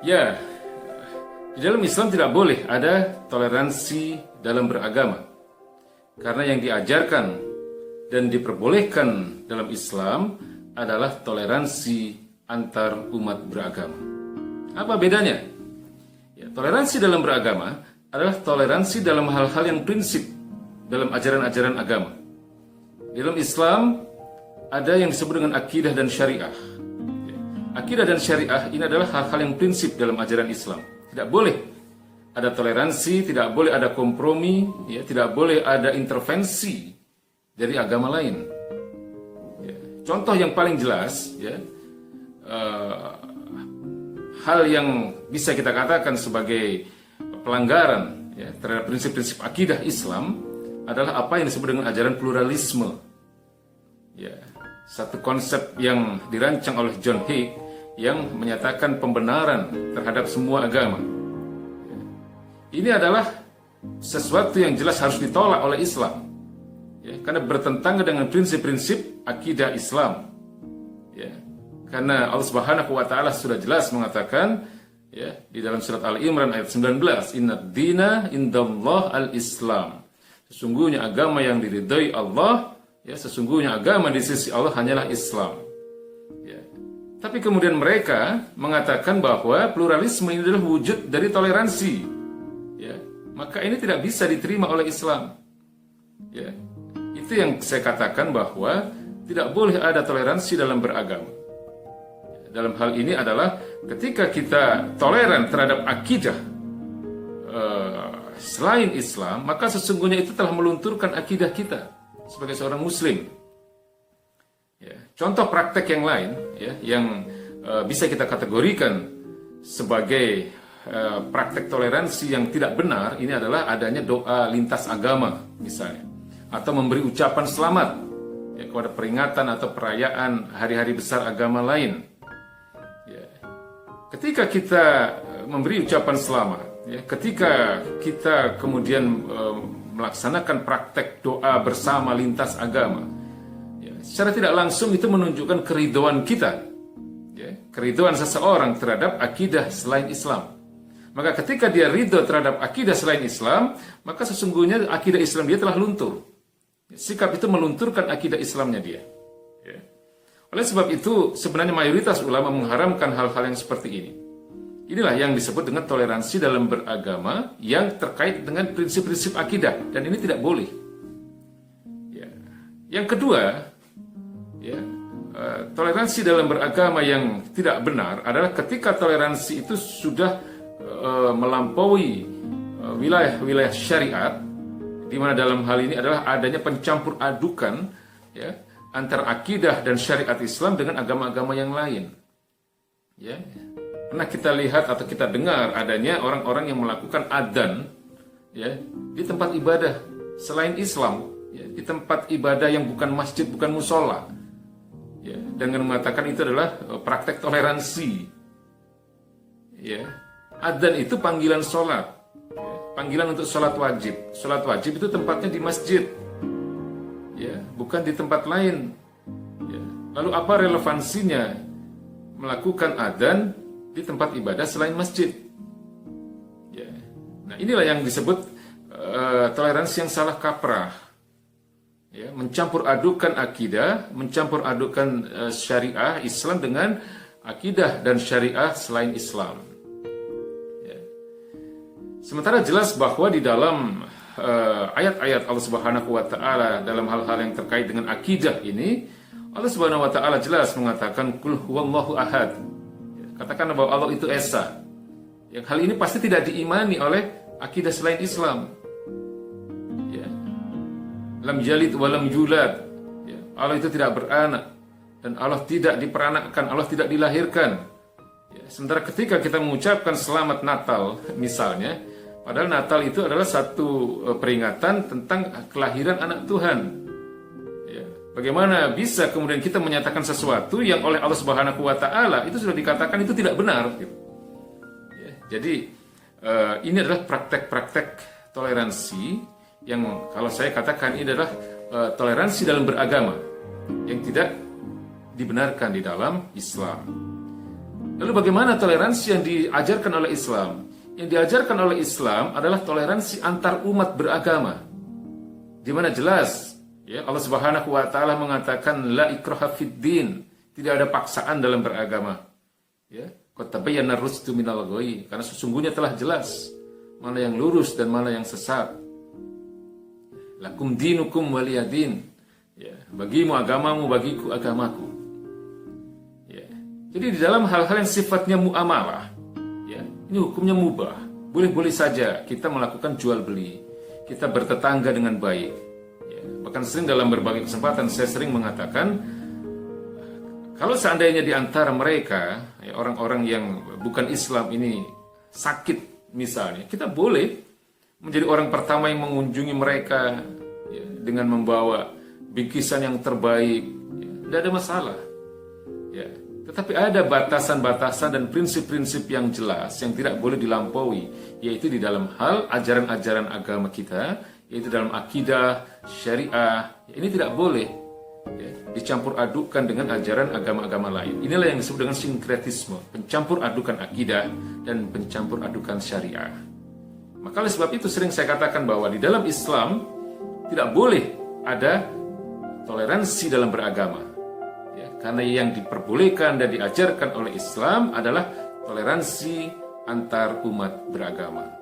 Ya, di dalam Islam tidak boleh ada toleransi dalam beragama. Karena yang diajarkan dan diperbolehkan dalam Islam adalah toleransi antar umat beragama. Apa bedanya? Ya, toleransi dalam beragama adalah toleransi dalam hal-hal yang prinsip dalam ajaran-ajaran agama. Di dalam Islam ada yang disebut dengan akidah dan syariah. Akidah dan syariah ini adalah hal-hal yang prinsip dalam ajaran Islam. Tidak boleh ada toleransi, tidak boleh ada kompromi, ya, tidak boleh ada intervensi dari agama lain. Ya. Contoh yang paling jelas, ya, hal yang bisa kita katakan sebagai pelanggaran, ya, terhadap prinsip-prinsip akidah Islam adalah apa yang disebut dengan ajaran pluralisme. Ya, satu konsep yang dirancang oleh John Hake yang menyatakan pembenaran terhadap semua agama. Ini adalah sesuatu yang jelas harus ditolak oleh Islam, ya, karena bertentangan dengan prinsip-prinsip akidah Islam. Ya, karena Allah Subhanahu wa Ta'ala sudah jelas mengatakan, ya, di dalam surat Al-Imran ayat 19, Inna dina indallah al-Islam. Sesungguhnya agama yang diridhai Allah, ya, sesungguhnya agama di sisi Allah hanyalah Islam. Ya. Tapi kemudian mereka mengatakan bahwa pluralisme ini adalah wujud dari toleransi. Ya. Maka ini tidak bisa diterima oleh Islam. Ya. Itu yang saya katakan bahwa tidak boleh ada toleransi dalam beragama. Dalam hal ini adalah ketika kita toleran terhadap akidah selain Islam, maka sesungguhnya itu telah melunturkan akidah kita sebagai seorang Muslim. Ya, contoh praktek yang lain, ya, yang bisa kita kategorikan sebagai praktek toleransi yang tidak benar, ini adalah adanya doa lintas agama, misalnya, atau memberi ucapan selamat, ya, kepada peringatan atau perayaan hari-hari besar agama lain. Ya. Ketika kita memberi ucapan selamat, ya, ketika kita kemudian melaksanakan praktek doa bersama lintas agama, ya, secara tidak langsung itu menunjukkan keridhaan kita, ya, keridhaan seseorang terhadap akidah selain Islam. Maka ketika dia ridho terhadap akidah selain Islam, maka sesungguhnya akidah Islam dia telah luntur. Sikap itu melunturkan akidah Islamnya dia. Ya. Oleh sebab itu sebenarnya mayoritas ulama mengharamkan hal-hal yang seperti ini. Inilah yang disebut dengan toleransi dalam beragama yang terkait dengan prinsip-prinsip akidah, dan ini tidak boleh. Ya. Yang kedua, ya, toleransi dalam beragama yang tidak benar adalah ketika toleransi itu sudah melampaui wilayah-wilayah syariat, di mana dalam hal ini adalah adanya pencampur adukan, ya, antara akidah dan syariat Islam dengan agama-agama yang lain. Ya. Pernah kita lihat atau kita dengar adanya orang-orang yang melakukan adzan, ya, di tempat ibadah selain Islam, ya, di tempat ibadah yang bukan masjid, bukan musola, ya, dengan mengatakan itu adalah praktek toleransi. Ya. Adzan itu panggilan sholat, ya, panggilan untuk sholat wajib. Sholat wajib itu tempatnya di masjid, ya, bukan di tempat lain. Ya. Lalu apa relevansinya melakukan adzan di tempat ibadah selain masjid? Ya. Nah, inilah yang disebut toleransi yang salah kaprah, ya, mencampur adukan akidah, mencampur adukan syariah Islam dengan akidah dan syariah selain Islam. Ya. Sementara jelas bahwa di dalam ayat-ayat Allah Subhanahu wa Ta'ala dalam hal-hal yang terkait dengan akidah ini, Allah Subhanahu wa Ta'ala jelas mengatakan qul huwallahu ahad. Katakan bahwa Allah itu esa. Yang hal ini pasti tidak diimani oleh akidah selain Islam. Ya. Lam yalid wa lam yulad. Ya. Allah itu tidak beranak dan Allah tidak diperanakkan, Allah tidak dilahirkan. Ya. Sementara ketika kita mengucapkan selamat Natal misalnya, padahal Natal itu adalah satu peringatan tentang kelahiran anak Tuhan. Bagaimana bisa kemudian kita menyatakan sesuatu yang oleh Allah Subhanahu wa Ta'ala itu sudah dikatakan itu tidak benar, gitu. Ya, jadi ini adalah praktek-praktek toleransi yang kalau saya katakan ini adalah toleransi dalam beragama yang tidak dibenarkan di dalam Islam. Lalu bagaimana toleransi yang diajarkan oleh Islam? Yang diajarkan oleh Islam adalah toleransi antar umat beragama. Di mana jelas ya, Allah Subhanahu wa taala mengatakan la ikraha fid din, tidak ada paksaan dalam beragama. Ya, qad tabayyana ar-rusydu minal ghayy, karena sesungguhnya telah jelas mana yang lurus dan mana yang sesat. Lakum dinukum waliyadin. Ya, bagimu agamamu, bagiku agamaku. Ya. Jadi di dalam hal-hal yang sifatnya muamalah, ya, ini hukumnya mubah. Boleh-boleh saja kita melakukan jual beli. Kita bertetangga dengan baik. Ya. Bahkan sering dalam berbagai kesempatan saya sering mengatakan, kalau seandainya di antara mereka ya, orang-orang yang bukan Islam ini sakit misalnya, kita boleh menjadi orang pertama yang mengunjungi mereka ya, dengan membawa bingkisan yang terbaik, ya, tidak ada masalah. Ya. Tetapi ada batasan-batasan dan prinsip-prinsip yang jelas yang tidak boleh dilampaui, yaitu di dalam hal ajaran-ajaran agama kita, yaitu dalam akidah, syariah. Ya, ini tidak boleh ya, dicampur adukkan dengan ajaran agama-agama lain. Inilah yang disebut dengan sinkretisme, pencampur adukan akidah dan pencampur adukan syariah. Maka oleh sebab itu sering saya katakan bahwa di dalam Islam tidak boleh ada toleransi dalam beragama. Ya, karena yang diperbolehkan dan diajarkan oleh Islam adalah toleransi antar umat beragama.